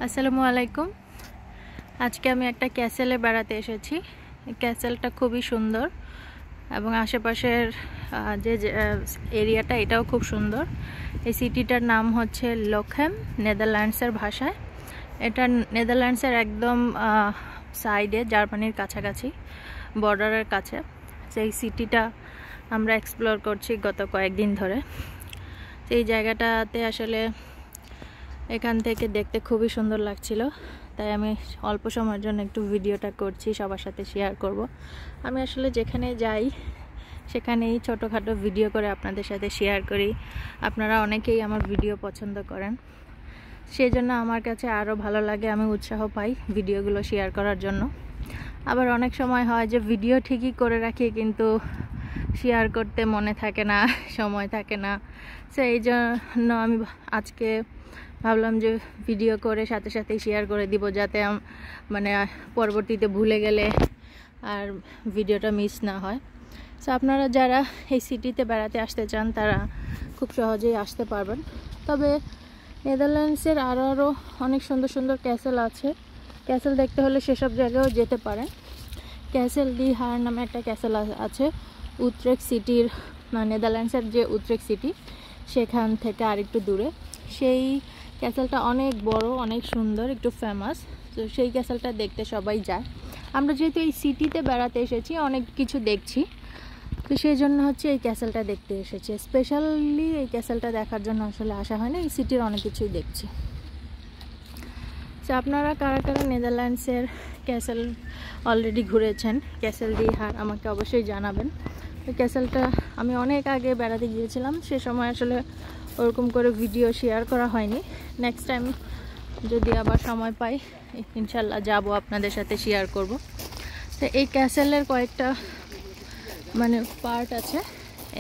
আসসালামু আলাইকুম। আজকে আমি একটা ক্যাসেলে বেড়াতে এসেছি। ক্যাসেলটা খুবই সুন্দর এবং আশেপাশের যে এরিয়াটা এটাও খুব সুন্দর। এই সিটিটার নাম হচ্ছে লোখেম, নেদারল্যান্ডসের ভাষায়। এটা নেদারল্যান্ডসের একদম সাইডে, জার্মানির কাছাকাছি, বর্ডারের কাছে। সেই সিটিটা আমরা এক্সপ্লোর করছি গত কয়েকদিন ধরে। সেই জায়গাটাতে আসলে এখান থেকে দেখতে খুবই সুন্দর লাগছিল, তাই আমি অল্প সময়ের জন্য একটু ভিডিওটা করছি, সবার সাথে শেয়ার করব। আমি আসলে যেখানে যাই সেখানেই ছোটোখাটো ভিডিও করে আপনাদের সাথে শেয়ার করি। আপনারা অনেকেই আমার ভিডিও পছন্দ করেন, সেই জন্য আমার কাছে আরও ভালো লাগে, আমি উৎসাহ পাই ভিডিওগুলো শেয়ার করার জন্য। আবার অনেক সময় হয় যে ভিডিও ঠিকই করে রাখি কিন্তু শেয়ার করতে মনে থাকে না, সময় থাকে না। সেই জন্য আমি আজকে ভাবলাম যে ভিডিও করে সাথে সাথেই শেয়ার করে দিব, যাতে মানে পরবর্তীতে ভুলে গেলে আর ভিডিওটা মিস না হয়। সো আপনারা যারা এই সিটিতে বেড়াতে আসতে চান তারা খুব সহজেই আসতে পারবেন। তবে নেদারল্যান্ডসের আরও অনেক সুন্দর সুন্দর ক্যাসেল আছে। ক্যাসেল দেখতে হলে সেসব জায়গায়ও যেতে পারেন। ক্যাসেল ডি হার নামে একটা ক্যাসেল আছে উট্রেক্ট সিটির, নেদারল্যান্ডসের যে উট্রেক্ট সিটি সেখান থেকে আরেকটু দূরে। সেই ক্যাসেলটা অনেক বড়, অনেক সুন্দর, একটু ফেমাস। তো সেই ক্যাসেলটা দেখতে সবাই যায়। আমরা যেহেতু এই সিটিতে বেড়াতে এসেছি, অনেক কিছু দেখছি, তো সেই জন্য হচ্ছে এই ক্যাসেলটা দেখতে এসেছি। স্পেশালি এই ক্যাসেলটা দেখার জন্য আসলে আসা হয় না, এই সিটির অনেক কিছুই দেখছি। তো আপনারা কারা কারা নেদারল্যান্ডসের ক্যাসেল অলরেডি ঘুরেছেন, ক্যাসেল ডি হার, আমাকে অবশ্যই জানাবেন। এই ক্যাসেলটা আমি অনেক আগে বেড়াতে গিয়েছিলাম, সে সময় আসলে ওরকম করে ভিডিও শেয়ার করা হয়নি। নেক্সট টাইম যদি আবার সময় পাই ইনশাল্লাহ যাব, আপনাদের সাথে শেয়ার করব। তো এই ক্যাসেলের কয়েকটা পার্ট আছে।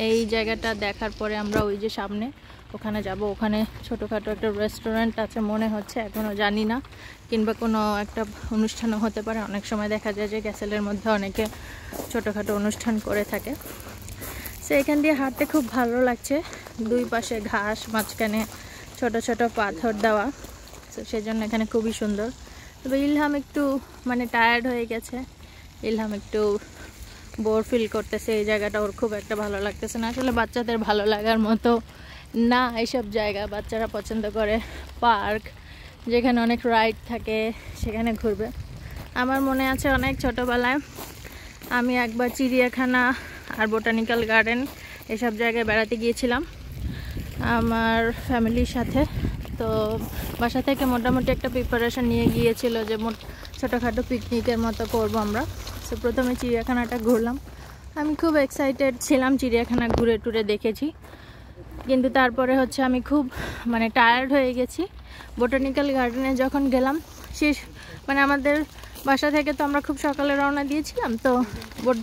এই জায়গাটা দেখার পরে আমরা ওই যে সামনে ওখানে যাব। ওখানে ছোটোখাটো একটা রেস্টুরেন্ট আছে মনে হচ্ছে, এখনও জানি না, কিংবা কোনো একটা অনুষ্ঠানও হতে পারে। অনেক সময় দেখা যায় যে ক্যাসেলের মধ্যে অনেকে ছোটোখাটো অনুষ্ঠান করে থাকে। সো এখান দিয়ে হাঁটতে খুব ভালো লাগছে, দুই পাশে ঘাস, মাঝখানে ছোট ছোট পাথর দেওয়া, তো সেজন্য এখানে খুবই সুন্দর। তবে ইলহাম একটু টায়ার্ড হয়ে গেছে, ইলহাম একটু বোর ফিল করতেছে। এই জায়গাটা ওর খুব একটা ভালো লাগতেছে না। আসলে বাচ্চাদের ভালো লাগার মতো না এইসব জায়গা। বাচ্চারা পছন্দ করে পার্ক, যেখানে অনেক রাইড থাকে, সেখানে ঘুরবে। আমার মনে আছে অনেক ছোটোবেলায় আমি একবার চিড়িয়াখানা আর বোটানিক্যাল গার্ডেন এসব জায়গায় বেড়াতে গিয়েছিলাম আমার ফ্যামিলির সাথে। তো বাসা থেকে মোটামুটি একটা প্রিপারেশন নিয়ে গিয়েছিল যে ছোটোখাটো পিকনিকের মতো করবো আমরা। তো প্রথমে চিড়িয়াখানাটা ঘুরলাম, আমি খুব এক্সাইটেড ছিলাম, চিড়িয়াখানা ঘুরে টুরে দেখেছি। কিন্তু তারপরে হচ্ছে আমি খুব টায়ার্ড হয়ে গেছি। বোটানিক্যাল গার্ডেনে যখন গেলাম, শেষ আমাদের বাসা থেকে তো আমরা খুব সকালে রওনা দিয়েছিলাম, তো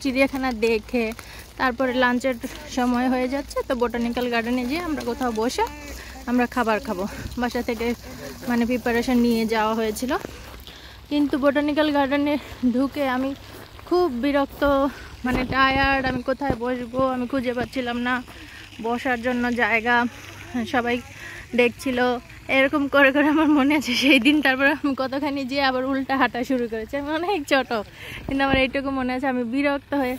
চিড়িয়াখানা দেখে তারপরে লাঞ্চের সময় হয়ে যাচ্ছে। তো বোটানিক্যাল গার্ডেনে যেয়ে আমরা কোথাও বসে আমরা খাবার খাবো, বাসা থেকে প্রিপারেশন নিয়ে যাওয়া হয়েছিল। কিন্তু বোটানিক্যাল গার্ডেনে ঢুকে আমি খুব বিরক্ত, টায়ার্ড। আমি কোথায় বসবো আমি খুঁজে পাচ্ছিলাম না, বসার জন্য জায়গা, সবাই দেখছিল। এরকম করে করে আমার মনে আছে সেই দিন তারপরে আমি কতখানি যেয়ে আবার উল্টা হাঁটা শুরু করেছি। আমি অনেক ছোট, কিন্তু আমার এইটুকু মনে আছে আমি বিরক্ত হয়ে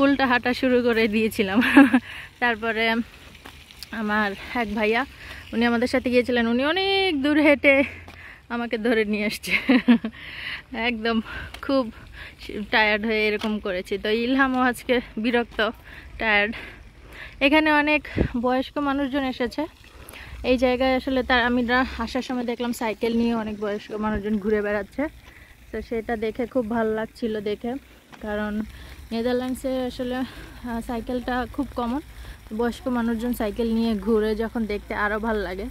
উল্টা হাঁটা শুরু করে দিয়েছিলাম। তারপরে আমার এক ভাইয়া, উনি আমাদের সাথে গিয়েছিলেন, উনি অনেক দূর হেঁটে আমাকে ধরে নিয়ে আসছে। একদম খুব টায়ার্ড হয়ে এরকম করেছি। তো ইলহামও আজকে বিরক্ত, টায়ার্ড। এখানে অনেক বয়স্ক মানুষজন এসেছে এই জায়গায়। আসলে আমি আসার সময় দেখলাম সাইকেল নিয়ে অনেক বয়স্ক মানুষজন ঘুরে বেড়াচ্ছে। তো সেটা দেখে খুব ভালো লাগছিল দেখে, কারণ নেদারল্যান্ডসে আসলে সাইকেলটা খুব কমন। বয়স্ক মানুষজন সাইকেল নিয়ে ঘুরে যখন দেখতে আরও ভালো লাগে।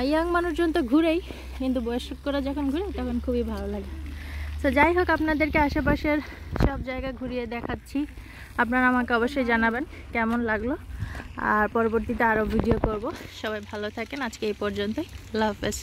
ইয়াং মানুষজন তো ঘুরেই, কিন্তু বয়স্করা যখন ঘুরে তখন খুবই ভালো লাগে। তো যাই হোক, আপনাদেরকে আশেপাশের সব জায়গা ঘুরিয়ে দেখাচ্ছি। আপনারা আমাকে অবশ্যই জানাবেন কেমন লাগলো, আর পরবর্তীতে আরও ভিডিও করব। সবাই ভালো থাকেন, আজকে এই পর্যন্তই। আল্লাহ হাফেজ।